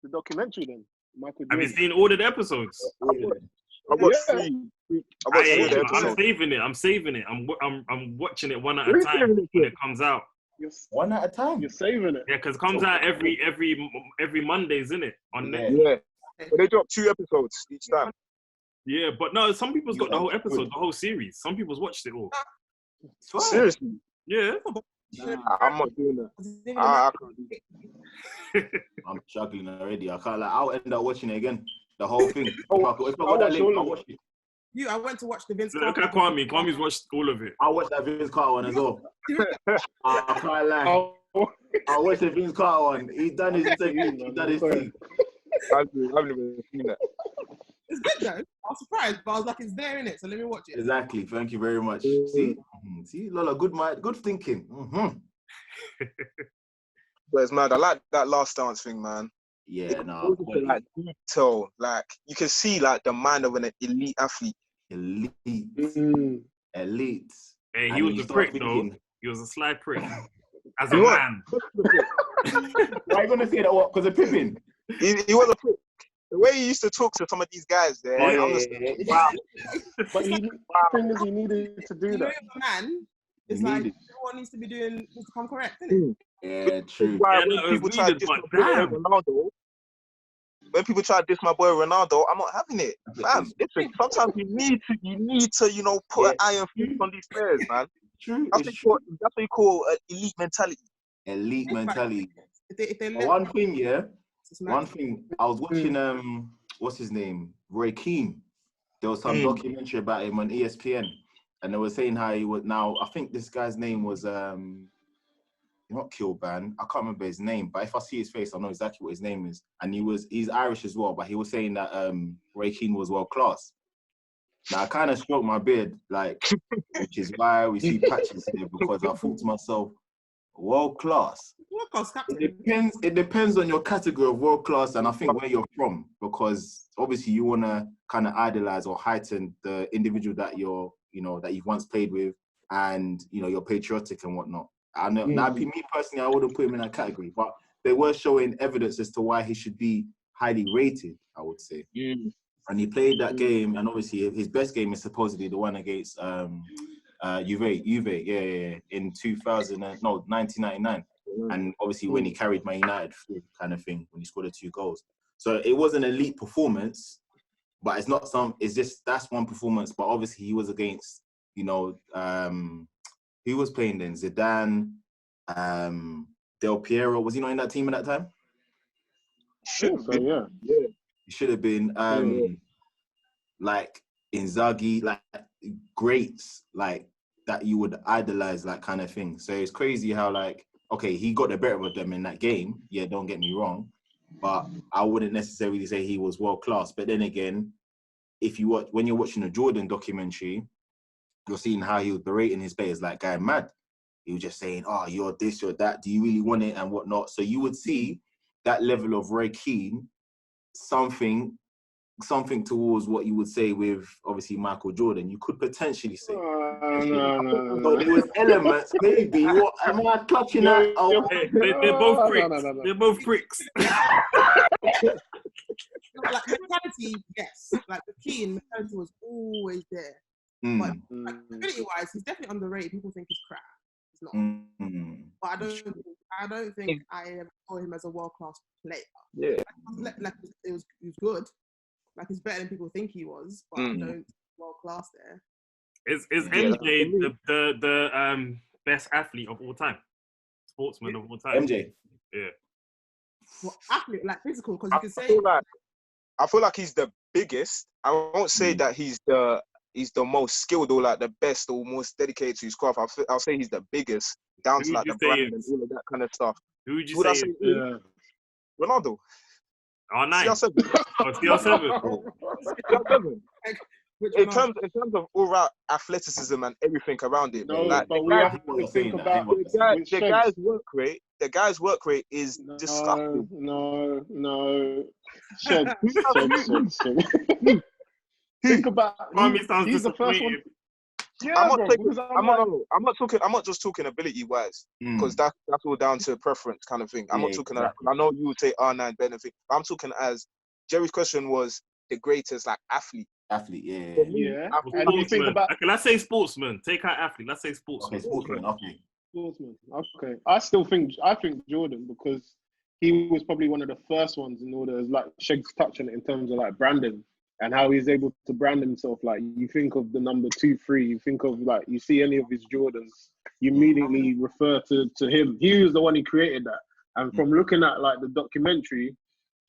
the documentary then. Michael Have you Jordan. seen all of the episodes? I watched three. I watched three of the I'm episodes. saving it. I'm watching it one at What a are you time saving it when for? it comes out. One at a time. You're saving it. Yeah, because it comes out every Mondays, isn't it? On Yeah. Netflix. Yeah, but they dropped 2 episodes each time. Yeah, but no, some people's got the whole episode, the whole series. Some people's watched it all. Seriously, Yeah. I'm not doing that. I can't do that. I'm struggling already. I can't. Like, I'll end up watching it again. The whole thing. If I got that watched link, all I'll of watch it. I went to watch the Vince Look Carter. at Kwame. Kwame's watched all of it. I'll watch that Vince Carter one as well. I can't lie. Oh, I'll watch the Vince Carter one. He done his thing. He done his thing. I haven't even seen that. It's good though. I was surprised, but I was like, it's there in it, so let me watch it. Exactly. Thank you very much. See, Lola, good mind, good thinking. But it's mad. I like that Last Dance thing, man. Yeah, no. Like detail, like you can see like the mind of an elite athlete. Elite. Hey, And he was you a start prick thinking- though. He was a sly prick. As a man. Why are you gonna say that? What? Because of Pippin? He was a prick. The way he used to talk to some of these guys there, I'm just wow. but the thing is, he needed to do that. Man, it's You like need it. everyone needs to become correct, isn't it? Yeah, true. Why Yeah, when no, it people was try to needed, diss my but boy damn. Ronaldo, when people try to diss my boy Ronaldo, I'm not having it. Fam, listen, sometimes you need to, put an iron fist on these players, man. True. That's what you call elite mentality. Elite mentality. If they But let one thing, yeah. it's mad. One thing. I was watching what's his name? Roy Keane. There was some documentary about him on ESPN, and they were saying how he was now. I think this guy's name was not Kilban. I can't remember his name, but if I see his face, I know exactly what his name is. And he's Irish as well, but he was saying that Roy Keane was world class. Now I kind of stroked my beard, like, which is why we see patches here, because I thought to myself, world class. World class captain. It depends on your category of world class, and I think where you're from, because obviously you want to kind of idolize or heighten the individual that that you've once played with, and you're patriotic and whatnot. I know. Now, me personally, I wouldn't put him in that category, but they were showing evidence as to why he should be highly rated, I would say. And he played that game, and obviously his best game is supposedly the one against Juve, in 1999. And obviously when he carried Man United through, kind of thing, when he scored the 2 goals. So it was an elite performance, but it's not that's one performance. But obviously he was against, who was playing then? Zidane, Del Piero. Was he not in that team at that time? Should have been. Yeah. He should have been. Like Inzaghi, like greats, like that you would idolize, like kind of thing. So it's crazy how, like, okay, he got the better of them in that game. Yeah, don't get me wrong, but I wouldn't necessarily say he was world class. But then again, when you're watching a Jordan documentary, you're seeing how he was berating his players like guy mad. He was just saying, "Oh, you're this, you're that. Do you really want it and whatnot?" So you would see that level of Roy Keane, something towards what you would say with obviously Michael Jordan. You could potentially say. No. So there was elements, maybe. What am I clutching at? Oh, Hey, they're both pricks. No. They're both pricks. Like mentality, yes. Like the Keane mentality was always there. But like, ability-wise, he's definitely underrated. People think he's crap. He's not. But I don't think I ever saw him as a world-class player. Yeah. Like he was good. Like he's better than people think he was, but I don't world-class there. Is MJ the best athlete of all time? Sportsman of all time? MJ. Yeah. Well, athlete, like physical, because you can say. I feel like he's the biggest. I won't say that he's the most skilled or like the best or most dedicated to his craft. I'll say he's the biggest, down to like the brand and all of that kind of stuff. Who would you say? Ronaldo. Oh, nice. CR7. CR7. CR7. In terms of all-round athleticism and everything around it, but we have to think about the guy's work rate. The guy's work rate is disgusting. No. Shed. Think about. Kwame sounds He's the first one. disappointed. Yeah, I'm not bro, taking, because I'm not just talking ability wise, because that's all down to preference kind of thing. I'm not talking. I know you would say R9 benefit. But I'm talking as Jerry's question was the greatest like athlete. Yeah. And you think about. Okay, let's say sportsman. Take out athlete. Let's say sportsman. Okay, sportsman. Okay. Sportsman. Okay. I think Jordan, because he was probably one of the first ones in order, like Sheg's touching it in terms of like branding and how he's able to brand himself. Like you think of the number 2, 3, you think of like, you see any of his Jordans, you immediately refer to him. He was the one who created that. And from looking at like the documentary,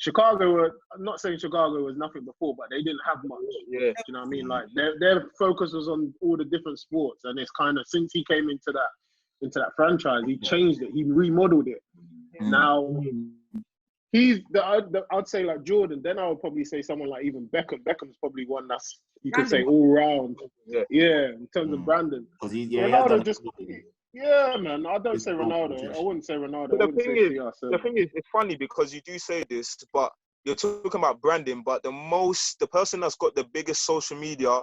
I'm not saying Chicago was nothing before, but they didn't have much. Yeah. Do you know what I mean? Like their focus was on all the different sports, and it's kind of, since he came into that franchise, he changed it, he remodeled it. Now he's I'd say like Jordan. Then I would probably say someone like even Beckham. Beckham's probably one that's you could say all round. Yeah, in terms of branding. Ronaldo just. Yeah, man. I don't say Ronaldo. I wouldn't say Ronaldo. But the thing is, it's funny because you do say this, but you're talking about branding. But the person that's got the biggest social media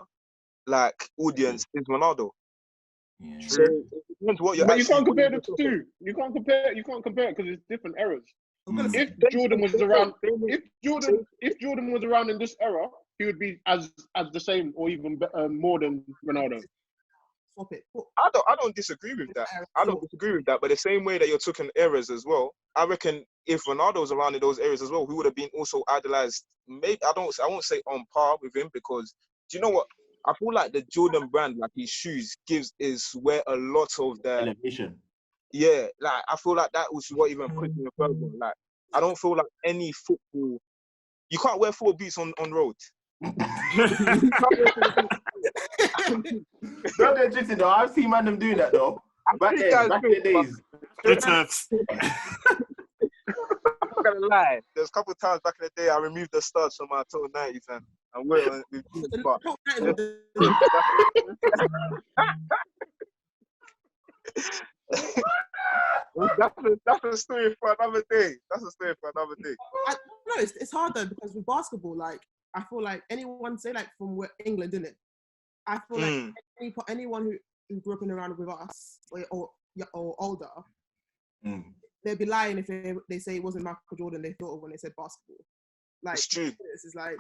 like audience is Ronaldo. Yeah. So it depends what you're. But you can't compare the two. You can't compare it because it's different eras. If Jordan was around, if Jordan was around in this era, he would be as the same or even more than Ronaldo. Swap it. I don't disagree with that. But the same way that you're talking eras as well, I reckon if Ronaldo was around in those areas as well, he would have been also idolized. Maybe I won't say on par with him, because do you know what? I feel like the Jordan brand, like his shoes, is where a lot of the elevation. Yeah, like I feel like that was what even put me further. Like I don't feel like any football. You can't wear football boots on road. No, they're just though. I've seen them do that though. Back in the days. I'm not gonna lie. There's a couple of times back in the day I removed the studs from my total 90s and went on with jeans, but that's a story for another day. No, it's hard though, because with basketball, like I feel like anyone, say like from England, isn't it? I feel like anyone who grew up in around with us or older, they'd be lying if they say it wasn't Michael Jordan they thought of when they said basketball. Like it's true. It's like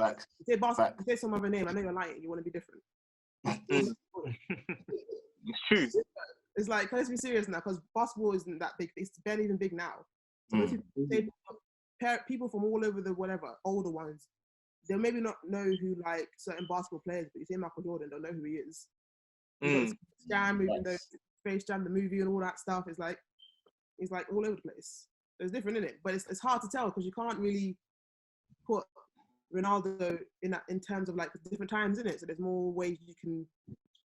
say basketball, say some other name. I know you're lying. You want to be different. It's true. It's like, let's be serious now, because basketball isn't that big. It's barely even big now. So people from all over the whatever, older ones, they'll maybe not know who like certain basketball players, but you say Michael Jordan, they'll know who he is. Jam, Space Jam, the movie and all that stuff is like, it's like all over the place. It's different, isn't it? But it's hard to tell because you can't really put Ronaldo in terms of like different times, isn't it? So there's more ways you can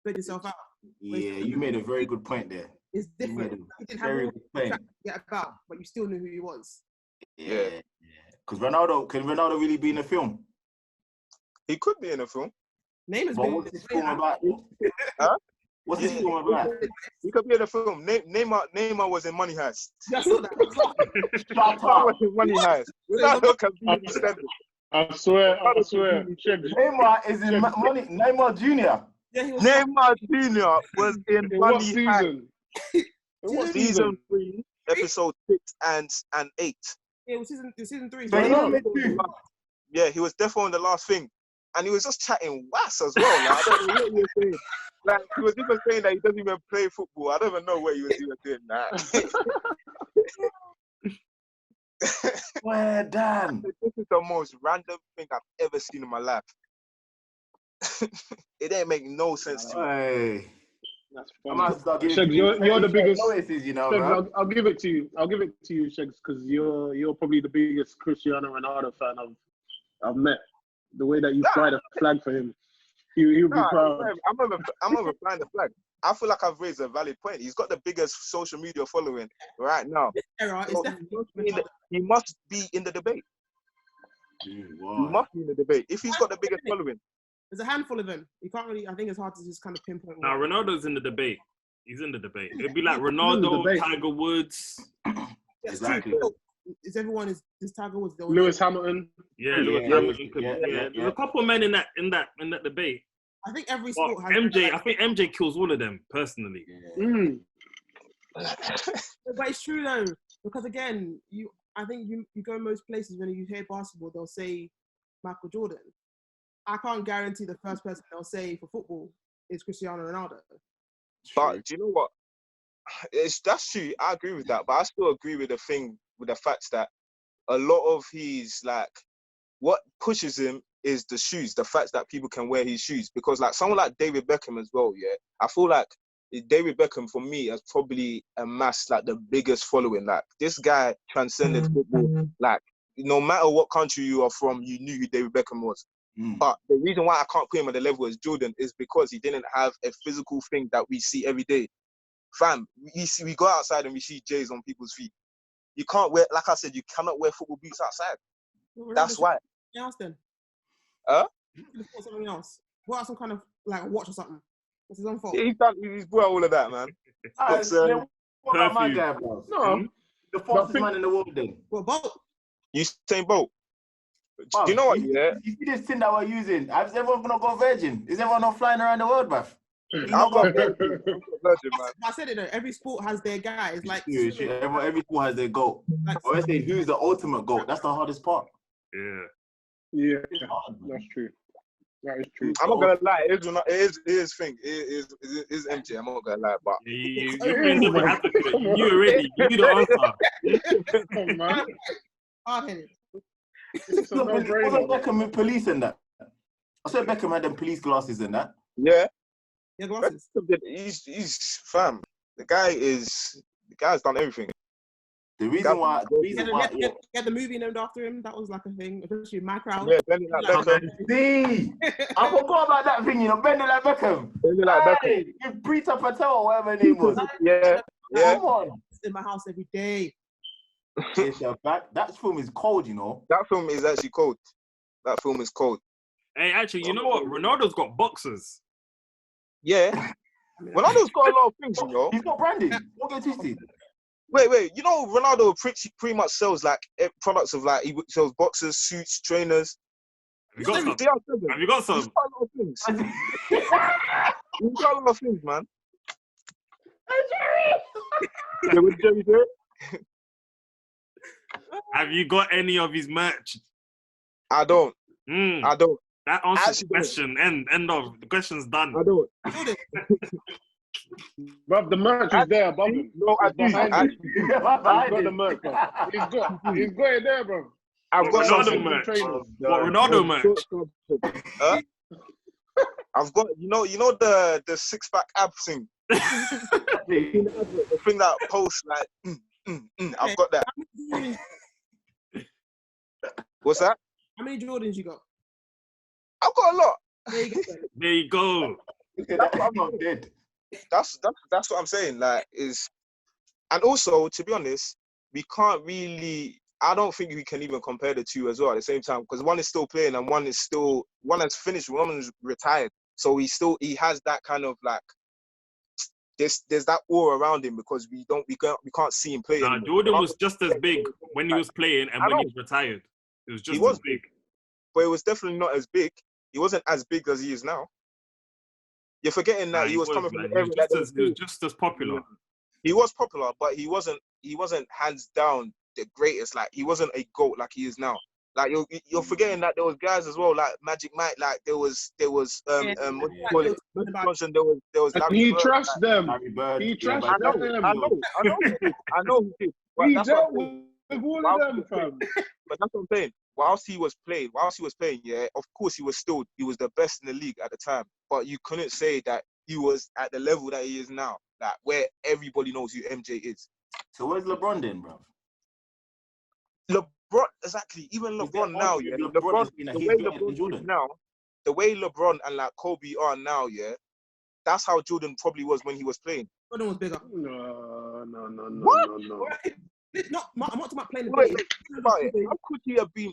spread yourself out. Yeah, you made a very good point there. It's different. He didn't have very good point to get about, but you still knew who he was. Yeah. Because can Ronaldo really be in a film? He could be in a film. What's this film about? Huh? What's this film about? He could be in a film. Neymar was in Money Heist. That's all that. Neymar was in Money Heist. Ronaldo can be extended. I swear. Neymar is in Money. Neymar Jr. Yeah, Neymar Jr. was in Money Heist. What season 3, episode 6 and 8. Yeah, it was season 3. Yeah, he was definitely on the last thing. And he was just chatting wass as well. Like, I don't know what he was saying. Like, he was even saying that he doesn't even play football. I don't even know what he was even doing that. Well done. This is the most random thing I've ever seen in my life. It ain't make no sense to me. That's funny. Shegs, you're the biggest. Noises, you know, Shegs, I'll give it to you. Shegs, because you're probably the biggest Cristiano Ronaldo fan I've met. The way that you fly the flag for him, he'll be proud. I'm never flying the flag. I feel like I've raised a valid point. He's got the biggest social media following right now. So he must be in the debate. Wow. He must be in the debate. If he's got the biggest following. There's a handful of them. You can't really, I think it's hard to just kind of pinpoint. No, Ronaldo's in the debate. He's in the debate. It'd be like Ronaldo, Tiger Woods. Exactly. Is Tiger Woods the Lewis Hamilton? Yeah, Lewis Hamilton. Yeah. There's a couple of men in that debate. I think every sport has MJ. I think MJ kills all of them personally. But it's true though, because again, I think you go most places when you hear basketball, they'll say Michael Jordan. I can't guarantee the first person they'll say for football is Cristiano Ronaldo. But do you know what? That's true. I agree with that, but I still agree with the fact that a lot of his like what pushes him is the shoes, the fact that people can wear his shoes. Because like someone like David Beckham as well, yeah, I feel like David Beckham for me has probably amassed like the biggest following. Like this guy transcended football. Like no matter what country you are from, you knew who David Beckham was. But the reason why I can't put him at the level as Jordan is because he didn't have a physical thing that we see every day. Fam, we go outside and we see J's on people's feet. You can't wear, like I said, you cannot wear football boots outside. That's why. Something else then? Something else. What are some kind of like a watch or something? It's his own fault. He's bought all of that, man. What about my guy, bro? No. The fastest man in the world then. What, Bolt? Usain Bolt. Do you know what? Yeah. You see this thing that we're using? Is everyone gonna go virgin? Is everyone not flying around the world, bruv? I'm not virgin, man. I said it though. Every sport has their guys. Like every sport has their goal. Like, I say, who's the ultimate goal? That's the hardest part. Yeah, that's true. That is true. I'm not gonna lie. It is thing. It is MJ. I'm not gonna lie, but you knew already. You knew the answer. Come on, man. Hard-headed. It's a no-brainer. Wasn't Beckham with police and that? I said Beckham had them police glasses and that. Yeah. Yeah, glasses. He's fam. The guy's done everything. The reason why Get the movie named after him. That was like a thing, especially my crowd. Yeah, Benny like Beckham. I forgot about that thing, you know, Benny like Beckham. Benny like Beckham. You Prita Patel or whatever her name was. Yeah. Come on. It's in my house every day. That film is cold, you know. That film is actually cold. That film is cold. Hey, actually, you know what? Ronaldo's got boxers. Yeah. Ronaldo's got a lot of things, you know. He's got branding. Don't get twisted. Wait. You know, Ronaldo pretty much sells like products of like, he sells boxers, suits, trainers. Have you got some? Have you got some? He's got a lot of things. He's got a lot of things, man. Yeah, what did Jerry do? Have you got any of his merch? I don't. I don't. That answers the question. End of. The question's done. I don't. But the merch is there above him. No, I do. He's got the merch, bro. He's got it there, bro. I've got Ronaldo merch. What Ronaldo merch? I've got you know the 6-pack ab thing. The thing that posts like I've got that. What's that? How many Jordans you got? I've got a lot. There you go. That's what I'm saying. Like and also to be honest, we can't really. I don't think we can even compare the two as well at the same time because one is still playing and one has finished, one is retired. So he has that kind of like there's that aura around him because we can't see him play. Nah, Jordan was just as big when he was playing and when he was retired. It was just as big. But it was definitely not as big. He wasn't as big as he is now. You're forgetting that he was coming from the area that he was just as popular. He was popular, but he wasn't hands down the greatest. Like he wasn't a GOAT like he is now. Like you're forgetting that there was guys as well, like Magic Mike. Like there was what you call it? There was. And he trashed them. He trashed them. I know he did. He dealt with all of them, fam. But that's what I'm saying. Whilst he was playing, yeah, of course he was the best in the league at the time. But you couldn't say that he was at the level that he is now, like where everybody knows who MJ is. So where's LeBron then, bro? LeBron, exactly. Even LeBron now, yeah. The way LeBron and like Kobe are now, yeah. That's how Jordan probably was when he was playing. Jordan was bigger. No. No. I'm not talking about playing the game.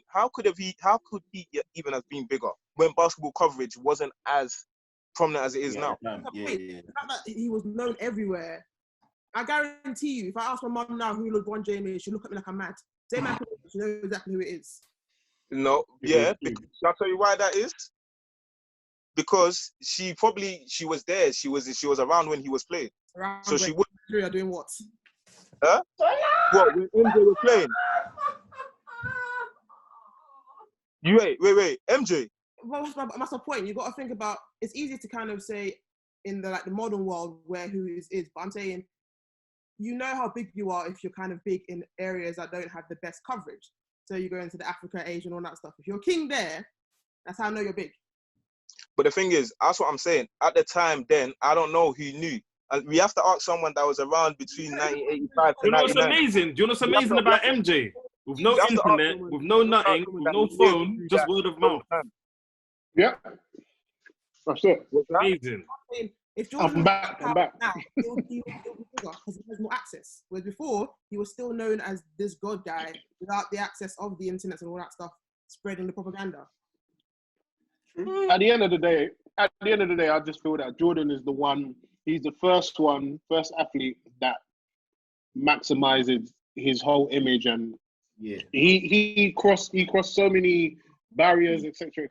How could he even have been bigger when basketball coverage wasn't as prominent as it is now? The fact that he was known everywhere. I guarantee you, if I ask my mum now who LeBron James is, she'll look at me like I'm mad. Same man, she knows exactly who it is. No, yeah. Shall I tell you why that is? because she was there. She was around when he was playing. Around So she would. Nigeria doing what? Huh? What? When MJ was playing? You wait. MJ. Well, that's my point. You got to think about. It's easy to kind of say in the modern world where who is, but I'm saying, you know how big you are if you're kind of big in areas that don't have the best coverage. So you go into the Africa, Asia, and all that stuff. If you're king there, that's how I know you're big. But the thing is, that's what I'm saying. At the time, then I don't know who knew. And we have to ask someone that was around between 1985 to 99. Do you know what's amazing about MJ? With no internet, with no nothing, with no phone, just word of mouth. Yeah. That's it. Amazing. If Jordan I'm back. now, he'll be bigger because he has more access. Whereas before, he was still known as this god guy without the access of the internet and all that stuff, spreading the propaganda. At the end of the day, I just feel that Jordan is the one. He's the first athlete that maximizes his whole image, and he crossed so many barriers, etc.,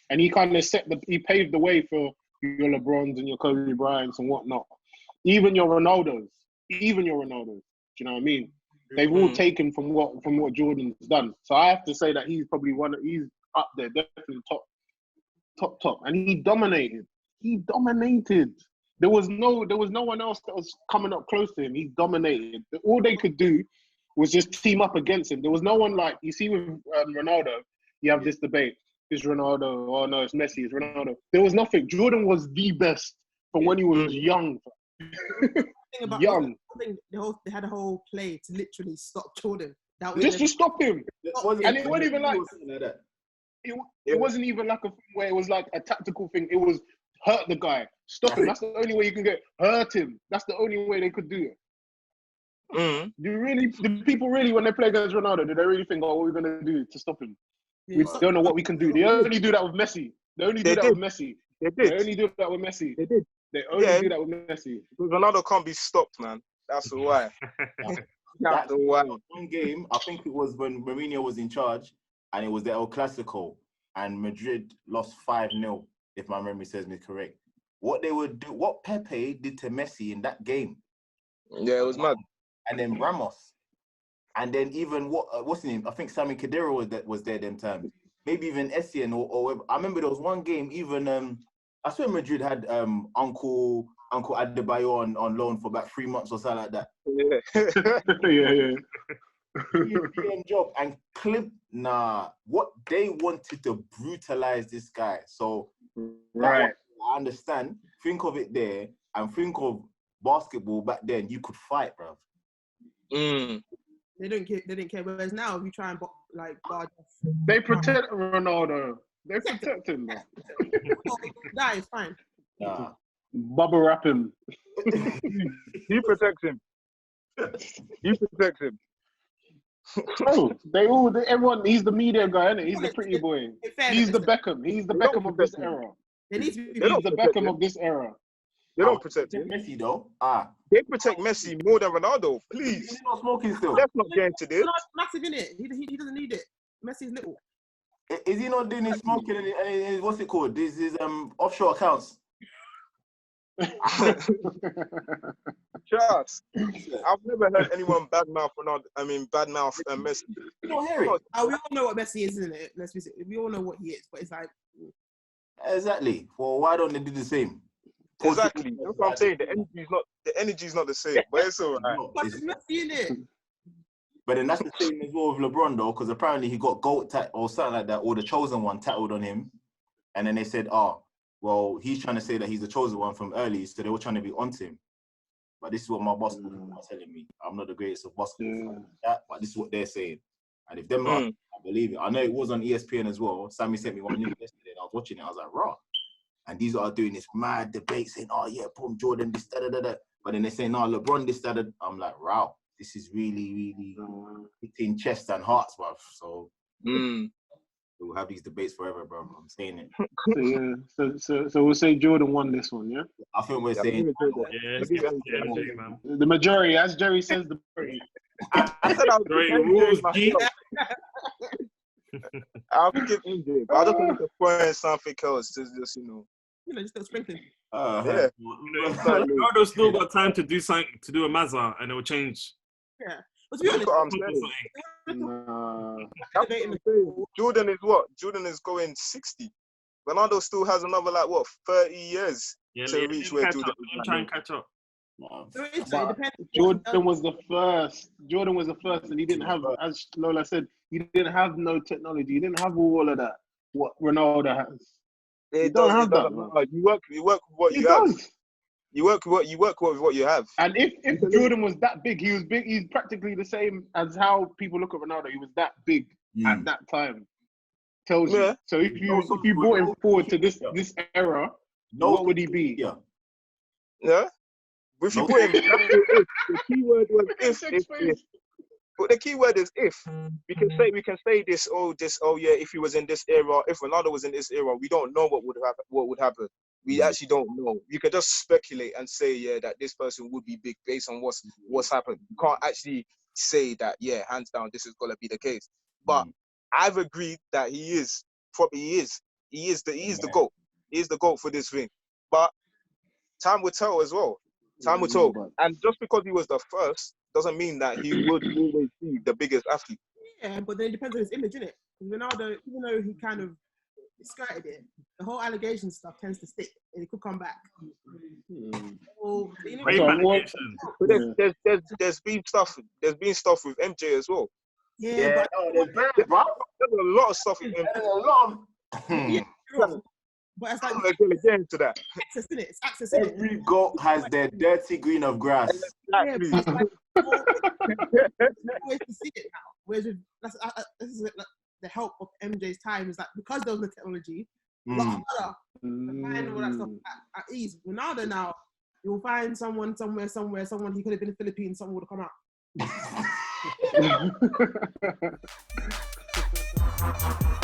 and he kind of he paved the way for your LeBrons and your Kobe Bryants and whatnot. Even your Ronaldos. Do you know what I mean? They've all taken from what Jordan's done. So I have to say that he's probably he's up there, definitely top. And he dominated. There was no one else that was coming up close to him. He dominated. All they could do was just team up against him. There was no one like, you see with Ronaldo, you have this debate. Is Ronaldo? Oh no, it's Messi. It's Ronaldo. There was nothing. Jordan was the best from when he was young. Young. They had a whole play to literally stop Jordan. Just to stop him. And it wasn't even like that. It wasn't even like a thing where it was like a tactical thing. It was hurt the guy, stop him. That's the only way you can hurt him. That's the only way they could do it. Do people really, when they play against Ronaldo, do they really think, oh, what are we gonna do to stop him? We don't know what we can do. They only do that with Messi. They only do that with Messi. They only do that with Messi. They did. They only do that with Messi. Because Ronaldo can't be stopped, man. That's why. That's why. One game, I think it was when Mourinho was in charge, and it was the El Clasico, and Madrid lost 5-0, if my memory serves me correct. What Pepe did to Messi in that game. Yeah, it was mad. And then Ramos. And then even what's his name? I think Sami Khedira was there them times. Maybe even Essien or I remember there was one game, even I swear Madrid had Uncle Adebayo on loan for about 3 months or something like that. Yeah. Job and what they wanted to brutalize this guy. So right, I understand. Think of it there, and think of basketball back then. You could fight, bro. They didn't care. Whereas now, if you try and guard, they protect Ronaldo. They protect him. That is fine. Bubble wrap him. He protects him. Oh, everyone. He's the media guy, isn't it? He's the pretty boy. He's the Beckham. He's the Beckham of this era. He's the Beckham of this era. They don't protect him. Messi though. They protect Messi more than Ronaldo. Please. He's not smoking still. Let's not get into this. He's massive in it. He doesn't need it. Messi's little. Is he not doing his smoking and what's it called? This is offshore accounts. Charles, I've never heard anyone badmouth Ronaldo. Badmouth Messi. You don't hear it. We all know what Messi is, isn't it? Let's be serious. We all know what he is, but it's like exactly. Well, why don't they do the same? Exactly. That's what I'm saying. The energy is not the same, but it's all right. But it's Messi in it. But then that's the same as well with LeBron though, because apparently he got GOAT or something like that, or the chosen one tattled on him, and then they said, well, he's trying to say that he's the chosen one from early, so they were trying to be onto him. But this is what my boss is telling me. I'm not the greatest of basketball, but this is what they're saying. And if them, I believe it. I know it was on ESPN as well. Sammy sent me one link yesterday, and I was watching it. I was like, raw. And these are doing this mad debate saying, oh yeah, boom, Jordan, this, da-da-da-da. But then they say, no, LeBron, this, da-da. I'm like, wow, this is really, really hitting chests and hearts, bruv. So we'll have these debates forever, bro. I'm saying it. So we'll say Jordan won this one, yeah? I think we're saying man. The majority, as Jerry says, the majority. I said I was rules deep. I'll give MJ. But I just wanted to throw in something else to just, just a sprinkling. Yeah. Ronaldo still got time to do something, to do a Mazza, and it will change. Yeah. But to be honest, Jordan is what? Jordan is going 60. Ronaldo still has another 30 years to reach where Jordan is. I'm trying to catch up. Jordan was the first. And he didn't have, as Lola said, he didn't have no technology. He didn't have all of that. What Ronaldo has. You don't have that. You work with what you have. You work with what you have. And if Jordan was that big, he was big. He's practically the same as how people look at Ronaldo. He was that big at that time. Tells you. So if you brought him forward to this era, what would he be? Yeah. If you put him, the key word was if. But the key word is if. We can say this. If he was in this era, if Ronaldo was in this era, we don't know what would happen. We actually don't know. You can just speculate and say, that this person would be big based on what's happened. You can't actually say that, hands down, this is gonna be the case. But I've agreed that he is the GOAT. He is the GOAT for this thing. But time will tell as well. Time will tell. And just because he was the first doesn't mean that he would always be the biggest athlete. Yeah, but then it depends on his image, innit? Because Ronaldo, even though he kind of skirted it, the whole allegation stuff tends to stick and it could come back. There's been stuff with MJ as well. Yeah, there's a lot of stuff with MJ. There's a lot of but it's like I'm gonna get into that. Access, innit? It's access, innit? Every goat has their dirty green of grass. Exactly. Yeah, but always to see it now. Whereas this is the help of MJ's time is because there was no technology, a lot harder to find all that stuff at ease. Ronaldo now, you'll find someone somewhere, someone he could have been in the Philippines, someone would have come out.